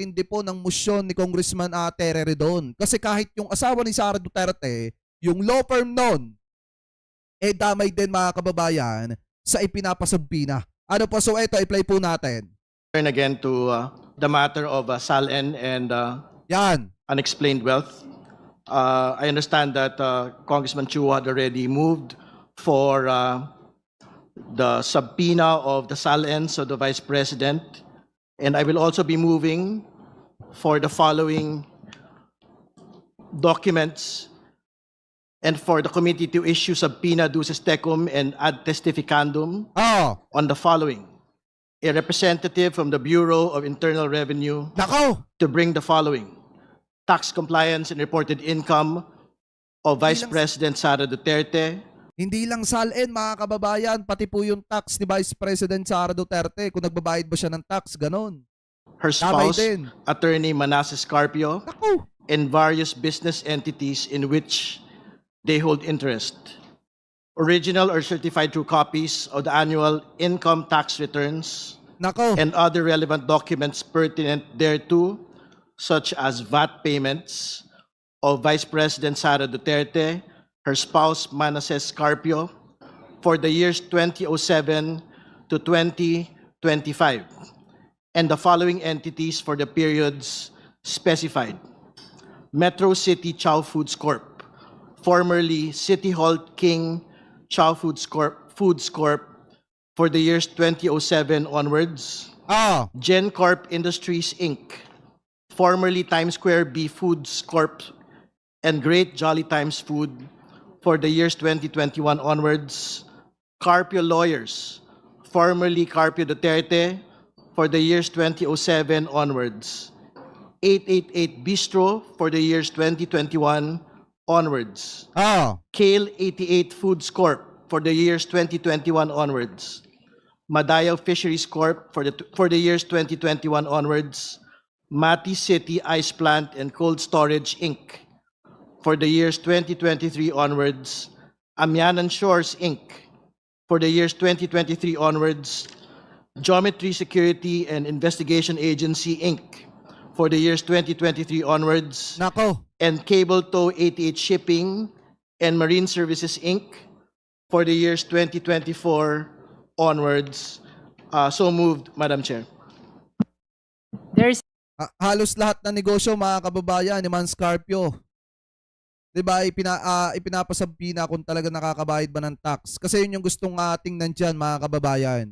napakatindi po ng musyon ni Congressman Tere Redon. Kasi kahit yung asawa ni Sara Duterte, yung law firm nun, damay din mga kababayan sa ipinapasubpina. Ano po, so ito, i-play po natin. Turn again to the matter of SALN and Yan. unexplained wealth. I understand that Congressman Chu had already moved for the subpoena of the SALNs of the Vice President, and I will also be moving for the following documents and for the committee to issue subpoena duces tecum and ad testificandum on the following. A representative from the Bureau of Internal Revenue Nako! to bring the following: tax compliance and reported income of Vice President Sara Duterte, Hindi lang SALN mga kababayan, pati po yung tax ni Vice President Sara Duterte, kung nagbabayad ba siya ng tax, ganon. her Damay spouse, din. Attorney Manasseh Carpio, Nako! and various business entities in which they hold interest. Original or certified true copies of the annual income tax returns Nako! and other relevant documents pertinent thereto, such as VAT payments of Vice President Sara Duterte, her spouse Manasseh Carpio, for the years 2007 to 2025, and the following entities for the periods specified: Metro City Chow Foods Corp., formerly City Hall King Chow Foods Corp., for the years 2007 onwards; GenCorp Industries Inc., formerly Times Square B Foods Corp. And Great Jolly Times Food, for the years 2021 onwards; Carpio Lawyers, formerly Carpio Duterte, for the years 2007 onwards; 888 Bistro, for the years 2021 onwards; Kale 88 Foods Corp., for the years 2021 onwards; Madaya Fisheries Corp., for the years 2021 onwards; Mati City Ice Plant and Cold Storage Inc., for the years 2023 onwards; Amianan Shores Inc., for the years 2023 onwards; Geometry Security and Investigation Agency Inc., for the years 2023 onwards; Nako! and Cable Tow 88 Shipping and Marine Services Inc., for the years 2024 onwards. So moved, Madam Chair. There's Halos lahat ng negosyo mga kababayan ni Man Scarpio. 'Di ba ipinapasabpina kung talaga nakakabayad ba ng tax. Kasi yun yung gustong tingnan diyan mga kababayan.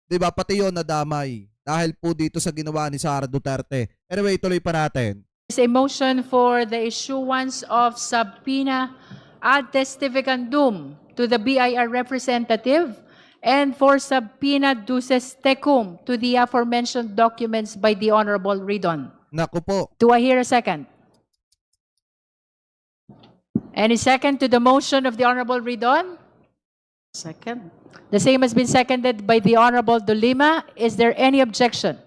'Di ba pati yon nadamay dahil po dito sa ginawa ni Sara Duterte. Anyway, tuloy pa natin. a motion for the issuance of subpoena ad testificandum to the BIR representative and for subpoena duces tecum to the aforementioned documents by the Honorable Ridon. Nako po. Do I hear a second? Any second to the motion of the Honorable Ridon? Second. The same has been seconded by the Honorable Dolima. Is there any objection?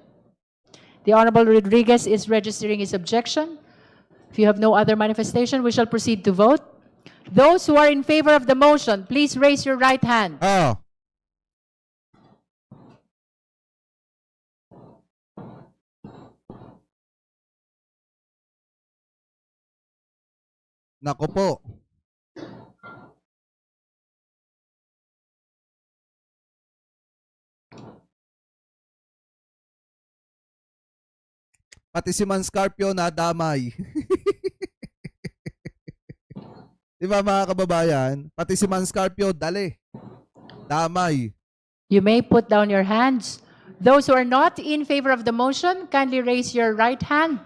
The Honorable Rodriguez is registering his objection. If you have no other manifestation, we shall proceed to vote. Those who are in favor of the motion, please raise your right hand. Nako po. Pati si Man Scarpio nadamay. Di ba mga kababayan? Pati si Man Scarpio, dali. Damay. You may put down your hands. Those who are not in favor of the motion, kindly raise your right hand.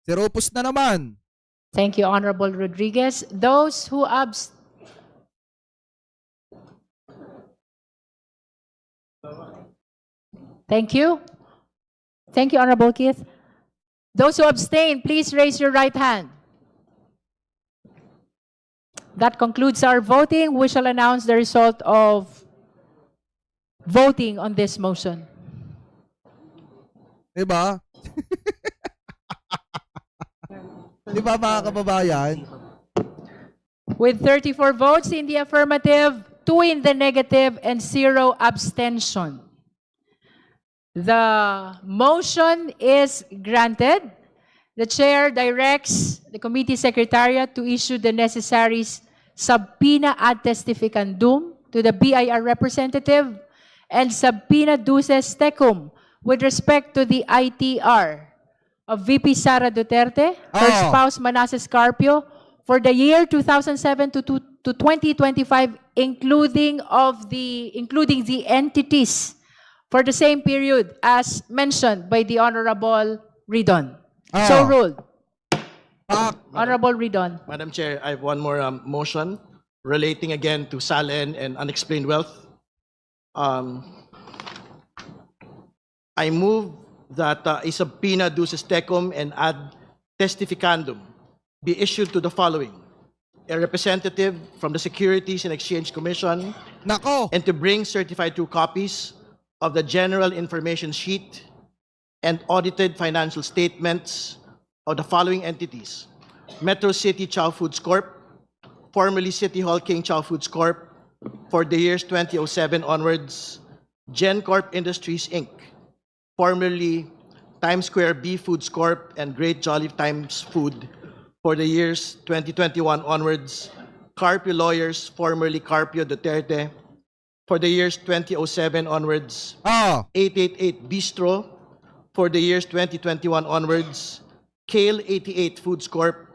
Si Rupus na naman. Thank you, Honorable Rodriguez. Those who Thank you. Thank you, Honorable Keith. Those who abstain, please raise your right hand. That concludes our voting. We shall announce the result of voting on this motion. Diba? Diba mga kababayan? With 34 votes in the affirmative, 2 in the negative, and 0 abstention. The motion is granted. The chair directs the committee secretariat to issue the necessary subpoena ad testificandum to the BIR representative and subpoena duces tecum with respect to the ITR of VP Sara Duterte, her Oh. spouse Manasseh Carpio, for the year 2007 to 2025, including the entities for the same period as mentioned by the Honorable Ridon. So Oh. ruled. Pak, Honorable Ridon. Madam Chair, I have one more motion relating again to SALN and unexplained wealth. I move that a subpoena duces tecum and ad testificandum be issued to the following: a representative from the Securities and Exchange Commission, nako. and to bring certified true copies of the general information sheet and audited financial statements of the following entities: Metro City Chow Foods Corp., formerly City Hall King Chow Foods Corp., for the years 2007 onwards; GenCorp Industries Inc., formerly Times Square B Foods Corp. And Great Jolly Times Food, for the years 2021 onwards; Carpio Lawyers, formerly Carpio Duterte, for the years 2007 onwards; Oh. 888 Bistro, for the years 2021 onwards; Kale 88 Foods Corp.,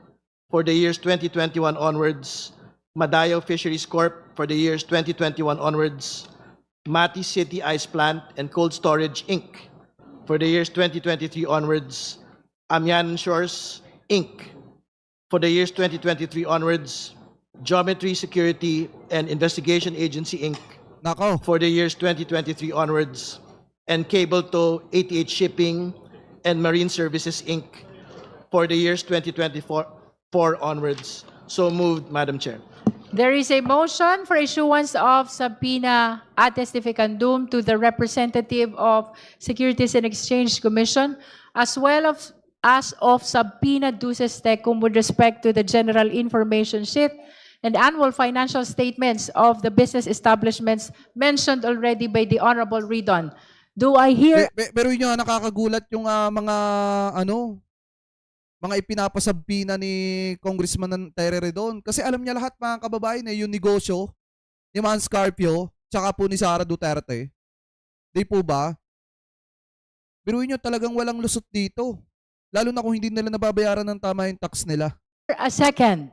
for the years 2021 onwards; Madayo Fisheries Corp., for the years 2021 onwards; Mati City Ice Plant and Cold Storage Inc., for the years 2023 onwards; Amianan Shores Inc., for the years 2023 onwards; Geometry Security and Investigation Agency Inc., Nako. for the years 2023 onwards; and Cable Tow 88 Shipping and Marine Services Inc., for the years 2024 onwards. So moved, Madam Chair. There is a motion for issuance of subpoena ad testificandum to the representative of Securities and Exchange Commission, as well as of subpoena duces tecum with respect to the general information sheet and annual financial statements of the business establishments mentioned already by the Honorable Ridon. Do I hear? Pero yun yung nakakagulat yung mga ipinapasabina ni Congressman Terere doon. Kasi alam niya lahat mga kababayan yung negosyo ni Mans Carpio tsaka po ni Sara Duterte. Di po ba? Biruin nyo talagang walang lusot dito. Lalo na kung hindi nila nababayaran ng tama yung tax nila. A second.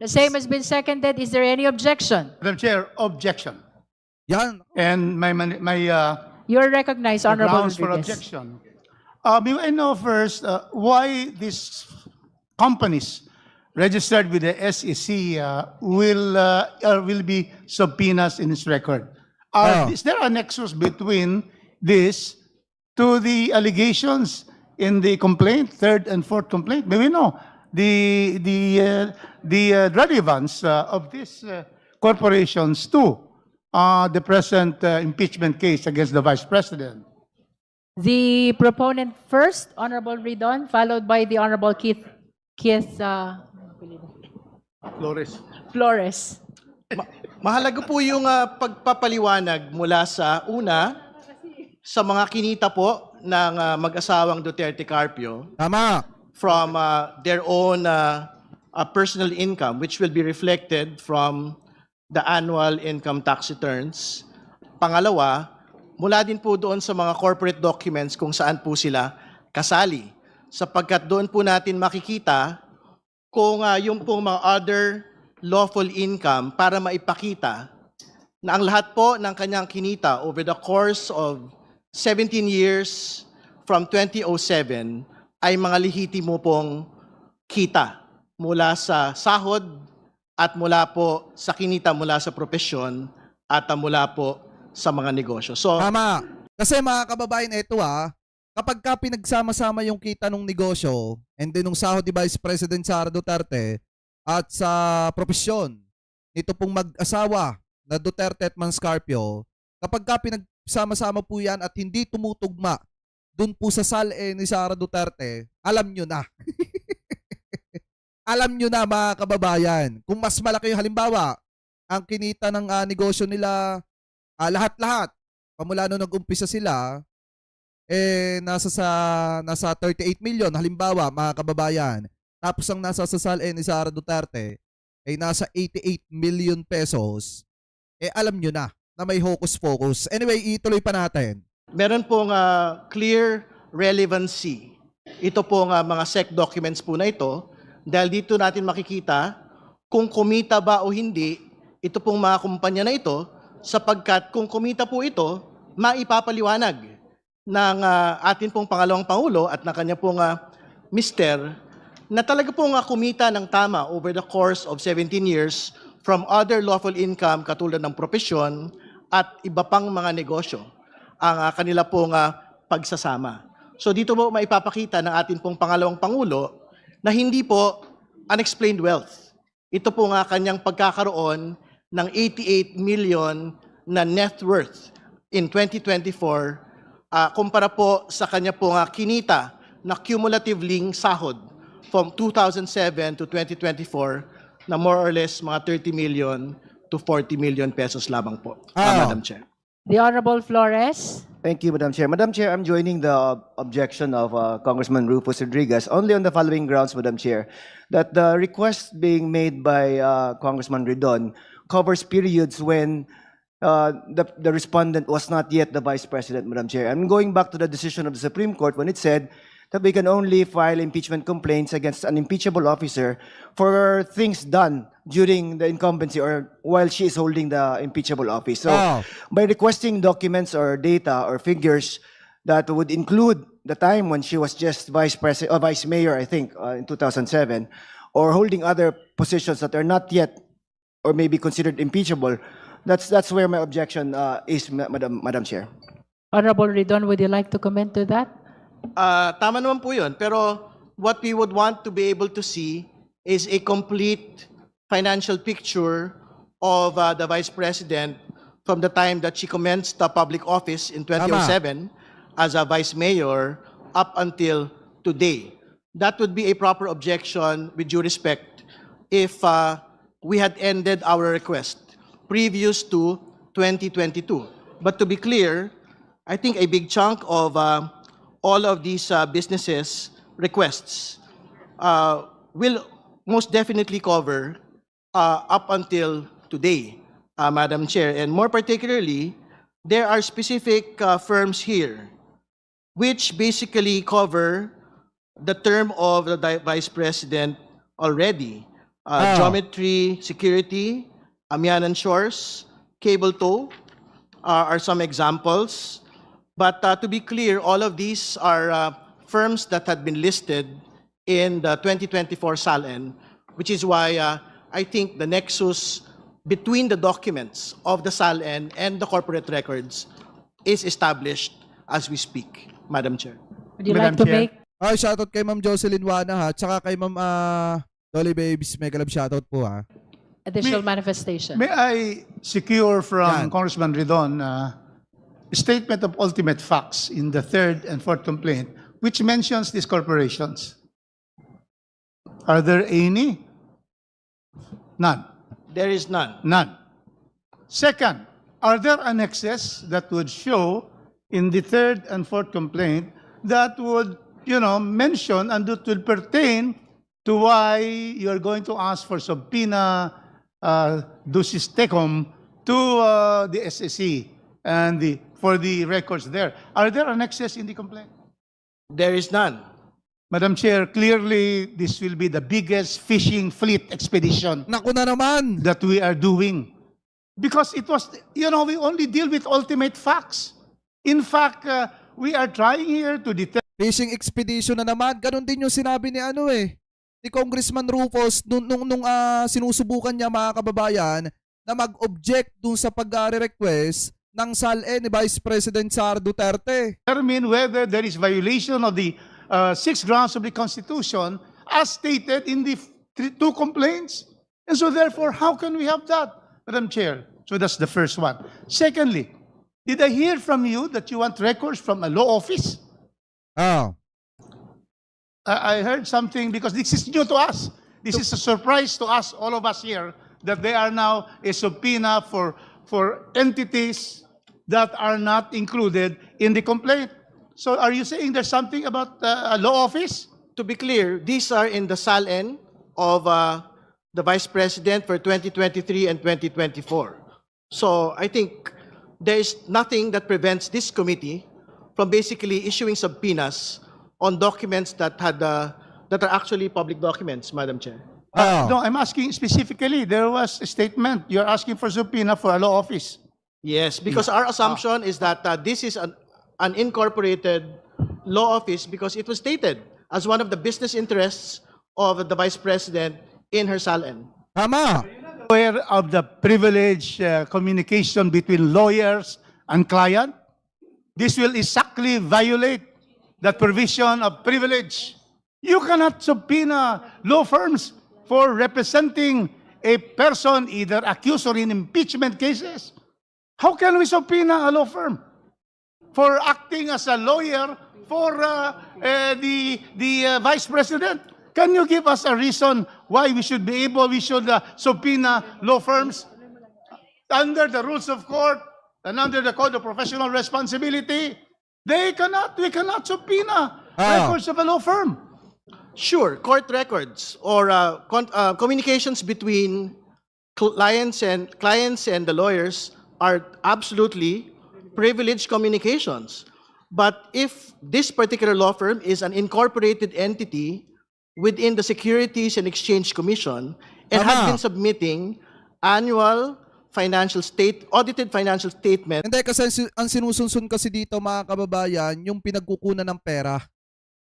The same has been seconded. Is there any objection? Madam Chair, objection. Yan. And my You're recognized, Honorable grounds for Rodriguez. objection. May I know first why these companies registered with the SEC will be subpoenas in its record? Is there a nexus between this to the allegations in the complaint, third and fourth complaint? May we know the relevance of these corporations to the present impeachment case against the Vice President? The proponent first, Honorable Ridon, followed by the Honorable Keith Flores. Mahalaga po yung pagpapaliwanag mula sa sa mga kinita po ng mag-asawang Duterte Carpio Tama. from their own personal income, which will be reflected from the annual income tax returns. Pangalawa, mula din po doon sa mga corporate documents kung saan po sila kasali. Sapagkat doon po natin makikita kung yung pong mga other lawful income para maipakita na ang lahat po ng kanyang kinita over the course of 17 years from 2007 ay mga lehitimo pong kita mula sa sahod at mula po sa kinita mula sa propesyon at mula po sa mga negosyo. So, Tama. Kasi mga kababayan, ito kapag ka pinagsama-sama yung kita ng negosyo and then nung sahod ni Vice President Sara Duterte at sa profesyon nito pong mag-asawa na Duterte at Mans Carpio, kapag ka pinagsama-sama po yan at hindi tumutugma dun po sa SALE ni Sara Duterte, alam nyo na. Alam nyo na mga kababayan, kung mas malaki yung halimbawa, ang kinita ng negosyo nila, lahat-lahat, pamula nung nag-umpisa sila, nasa 38 million halimbawa mga kababayan. Tapos ang nasa sa SALN ni Sara Duterte ay nasa 88 million pesos. Alam nyo na may hocus pocus. Anyway, ituloy pa natin. Meron pong clear relevancy. Ito pong mga SEC documents po na ito dahil dito natin makikita kung kumita ba o hindi ito pong mga kumpanya na ito sapagkat kung kumita po ito, maipapaliwanag ng atin pong pangalawang Pangulo at ng kanya pong mister na talaga pong kumita ng tama over the course of 17 years from other lawful income katulad ng propesyon at iba pang mga negosyo ang kanila pong pagsasama. So dito po maipapakita ng atin pong pangalawang Pangulo na hindi po unexplained wealth. Ito po kanyang pagkakaroon ng 88 million na net worth in 2024 kumpara po sa kanya pong kinita na cumulatively sahod from 2007 to 2024 na more or less mga 30 million to 40 million pesos lamang po, Madam Chair. The Honorable Flores. Thank you, Madam Chair. Madam Chair, I'm joining the objection of Congressman Rufus Rodriguez only on the following grounds, Madam Chair, that the request being made by Congressman Ridon covers periods when the respondent was not yet the Vice President, Madam Chair. I'm going back to the decision of the Supreme Court when it said that we can only file impeachment complaints against an impeachable officer for things done during the incumbency or while she is holding the impeachable office. So, by requesting documents or data or figures that would include the time when she was just Vice President or Vice Mayor, I think, in 2007, or holding other positions that are not yet or may be considered impeachable, that's where my objection is, Madam Chair. Honorable Ridon, would you like to comment to that? Tama naman po yun. Pero what we would want to be able to see is a complete financial picture of the Vice President from the time that she commenced the public office in 2007 as a Vice Mayor up until today. That would be a proper objection with due respect if we had ended our request previous to 2022. But to be clear, I think a big chunk of all of these businesses' requests will most definitely cover up until today, Madam Chair. And more particularly, there are specific firms here which basically cover the term of the Vice President already. Geometry Security, Amianan Shores, Cable Tow are some examples. But to be clear, all of these are firms that had been listed in the 2024 SALN, which is why I think the nexus between the documents of the SALN and the corporate records is established as we speak, Madam Chair. Would you Madam like to Chair. make Ay, shoutout kay Ma'am Jocelyn Wana ha, tsaka kay Ma'am Dolly Babies Megalab, shoutout po ha. additional manifestation? May I secure from Yan. Congressman Ridon a statement of ultimate facts in the third and fourth complaint, which mentions these corporations? Are there any? None. There is none. None. Second, are there annexes that would show in the third and fourth complaint that would, mention and that will pertain to why you're going to ask for subpoena ducis tecum to the SSC and for the records there? Are there annexes in the complaint? There is none. Madam Chair, clearly this will be the biggest fishing fleet expedition Naku na naman! that we are doing. Because it was, we only deal with ultimate facts. In fact, we are trying here to determine. Fishing expedition na naman. Ganon din yung sinabi ni Congressman Rufus nung sinusubukan niya mga kababayan na mag-object dun sa pag-request ng SALN ni Vice President Sara Duterte. Whether there is violation of the 6 grounds of the Constitution as stated in the two complaints. And so therefore, how can we have that, Madam Chair? So that's the first one. Secondly, did I hear from you that you want records from a law office? I heard something because this is new to us. This is a surprise to us, all of us here, that they are now a subpoena for entities that are not included in the complaint. So are you saying there's something about a law office? To be clear, these are in the SALN of the Vice President for 2023 and 2024. So I think there is nothing that prevents this committee from basically issuing subpoenas on documents that are actually public documents, Madam Chair. Ah. No, I'm asking specifically. There was a statement. You're asking for subpoena for a law office. Yes, because our assumption is that this is an incorporated law office because it was stated as one of the business interests of the Vice President in her SALN. Tama. Aware of the privilege communication between lawyers and client? This will exactly violate the provision of privilege. You cannot subpoena law firms for representing a person either accused or in impeachment cases. How can we subpoena a law firm for acting as a lawyer for the Vice President? Can you give us a reason why we should subpoena law firms under the rules of court and under the Code of Professional Responsibility? We cannot subpoena records of a law firm. Sure, court records or communications between clients and the lawyers are absolutely privileged communications. But if this particular law firm is an incorporated entity within the Securities and Exchange Commission and has Tama. been submitting annual audited financial statement. Hindi, kasi ang sinusunsun kasi dito mga kababayan, yung pinagkukunan ng pera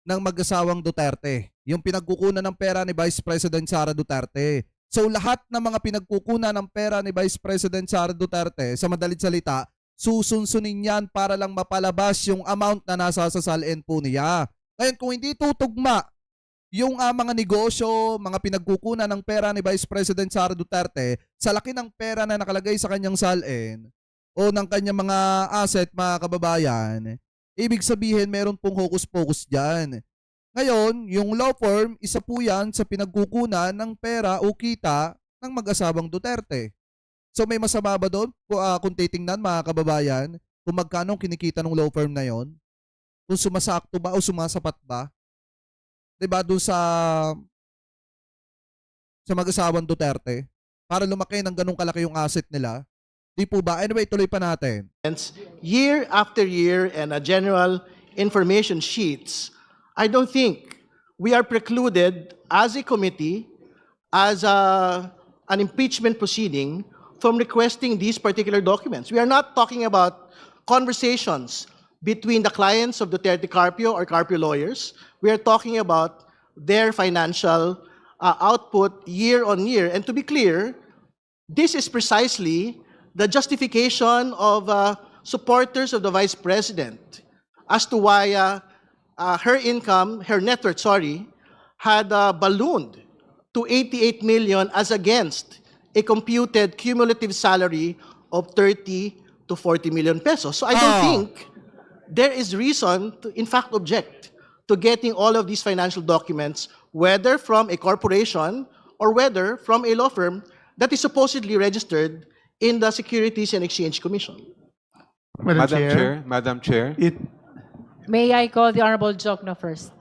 ng mag-asawang Duterte. Yung pinagkukunan ng pera ni Vice President Sara Duterte. So lahat ng mga pinagkukunan ng pera ni Vice President Sara Duterte, sa madalit salita, susunsunin yan para lang mapalabas yung amount na nasa sa SALN po niya. Ngayon, kung hindi tutugma yung mga negosyo, mga pinagkukunan ng pera ni Vice President Sara Duterte sa laki ng pera na nakalagay sa kanyang SALN o ng kanyang mga asset, mga kababayan, ibig sabihin meron pong hocus-pocus dyan. Ngayon, yung law firm, isa po yan sa pinagkukunan ng pera o kita ng mag-asawang Duterte. So may masama ba doon kung titingnan, mga kababayan, kung magkano kinikita ng law firm na yon? Kung sumasakto ba o sumasapat ba? Diba doon sa mag-asawang Duterte para lumaki ng ganung kalaki yung asset nila? Di po ba? Anyway, tuloy pa natin. Year after year and general information sheets, I don't think we are precluded as a committee, as an impeachment proceeding, from requesting these particular documents. We are not talking about conversations between the clients of Duterte Carpio or Carpio lawyers. We are talking about their financial output year on year. And to be clear, this is precisely the justification of supporters of the Vice President as to why her net worth, had ballooned to 88 million as against a computed cumulative salary of 30 to 40 million pesos. So I don't think there is reason to, in fact, object to getting all of these financial documents, whether from a corporation or whether from a law firm that is supposedly registered in the Securities and Exchange Commission. Madam Chair, May I call the Honorable Jokno first?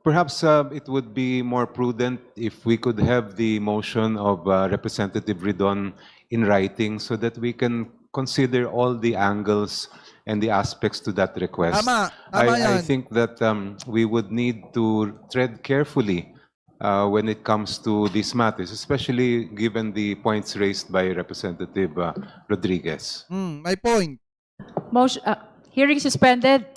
perhaps it would be more prudent if we could have the motion of Representative Ridon in writing so that we can consider all the angles and the aspects to that request. Tama I yan. think that we would need to tread carefully when it comes to these matters, especially given the points raised by Representative Rodriguez. My point. Motion, hearing suspended.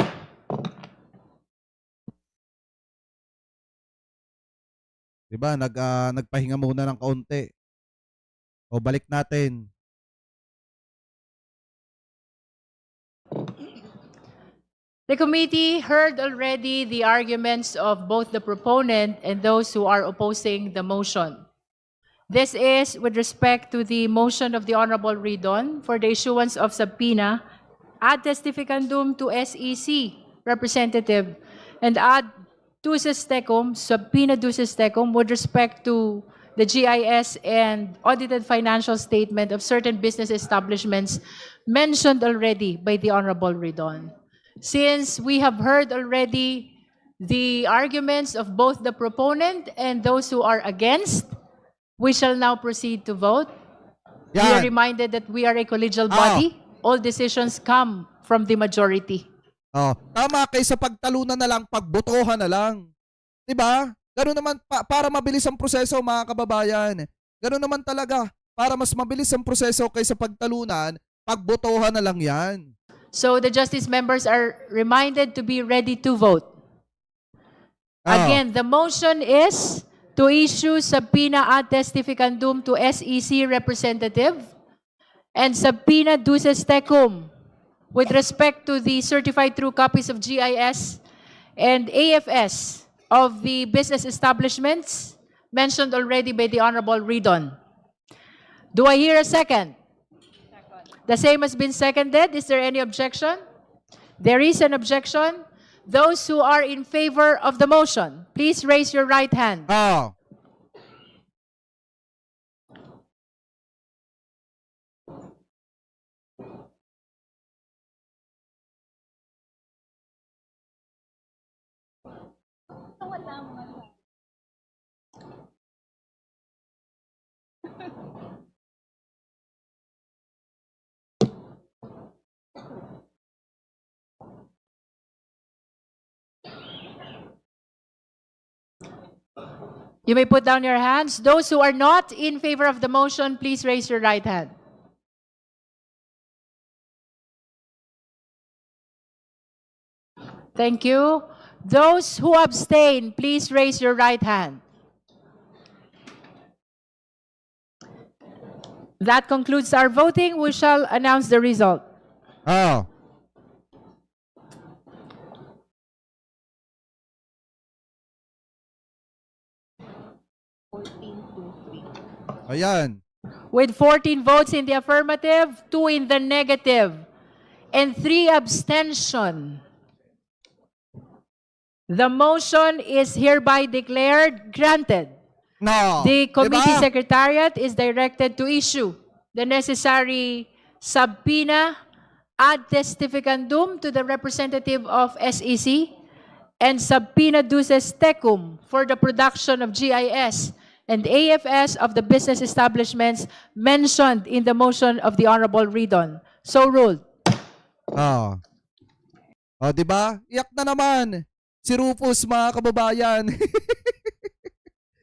Diba, nagpahinga muna ng kaunti. O balik natin. The committee heard already the arguments of both the proponent and those who are opposing the motion. This is with respect to the motion of the Honorable Ridon for the issuance of subpoena ad testificandum to SEC representative and ad duces tecum, subpoena duces tecum with respect to the GIS and audited financial statement of certain business establishments mentioned already by the Honorable Ridon. since we have heard already the arguments of both the proponent and those who are against, we shall now proceed to vote. We are Yan. reminded that we are a collegial body. All decisions come from the majority. Oh, tama, kaysa pagtalunan na lang, pagbotohan na lang. 'Di ba? Ganun naman para mabilis ang proseso, mga kababayan. Ganun naman talaga. Para mas mabilis ang proseso kaysa pagtalunan, pagbotohan na lang 'yan. So the justice members are reminded to be ready to vote. Ah. Again, the motion is to issue subpoena ad testificandum to SEC representative and subpoena duces tecum with respect to the certified true copies of GIS and AFS of the business establishments mentioned already by the Honorable Ridon. Do I hear a second? The same has been seconded. Is there any objection? There is an objection. Those who are in favor of the motion, please raise your right hand. Ah. You may put down your hands. Those who are not in favor of the motion, please raise your right hand. Thank you. Those who abstain, please raise your right hand. That concludes our voting. We shall announce the result. Ah. Ayan. With 14 votes in the affirmative, 2 in the negative, and 3 abstention. The motion is hereby declared granted. No. The committee Diba? secretariat is directed to issue the necessary subpoena ad testificandum to the representative of SEC and subpoena duces tecum for the production of GIS and AFS of the business establishments mentioned in the motion of the Honorable Ridon. So ruled. Ah. Oh, 'di ba? Iyak na naman si Rufus, mga kababayan.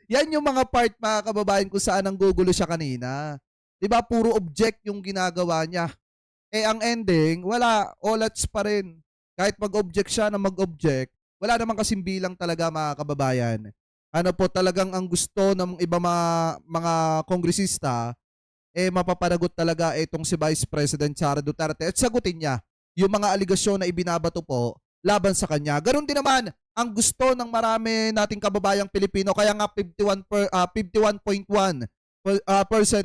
Yan yung mga part, mga kababayan, kung saan ang gugulo siya kanina. 'Di ba? Puro object yung ginagawa niya. Eh ang ending, wala, olats pa rin. Kahit mag-object siya na mag-object, wala naman kasing bilang talaga, mga kababayan. Ano po talagang ang gusto ng iba mga kongresista, eh mapapanagot talaga itong si Vice President Sara Duterte at sagutin niya yung mga aligasyon na ibinabato po laban sa kanya. Ganon din naman ang gusto ng marami nating kababayang Pilipino, kaya nga 51.1%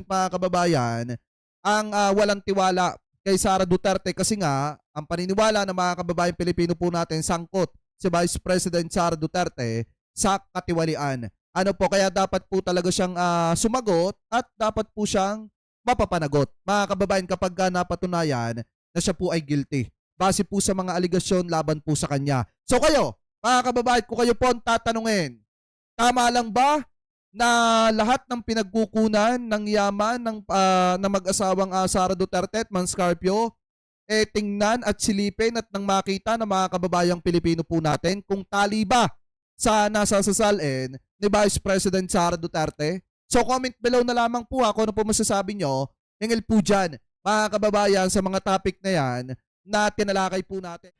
mga kababayan ang walang tiwala kay Sara Duterte, kasi nga ang paniniwala ng mga kababayang Pilipino po natin, sangkot si Vice President Sara Duterte sa katiwalian. Ano po, kaya dapat po talaga siyang sumagot at dapat po siyang mapapanagot, mga kababayan, kapag napatunayan na siya po ay guilty base po sa mga aligasyon laban po sa kanya. So kayo, mga kababayan, kung kayo po ang tatanungin, tama lang ba na lahat ng pinagkukunan ng yaman ng mag-asawang Sara Duterte at Manscarpio, eh tingnan at silipin at nang makita ng mga kababayang Pilipino po natin kung tali ba sa nasa sasalin ni Vice President Sara Duterte? So comment below na lamang po kung ano po masasabi nyo. Hingil po dyan, mga kababayan, sa mga topic na yan na tinalakay po natin.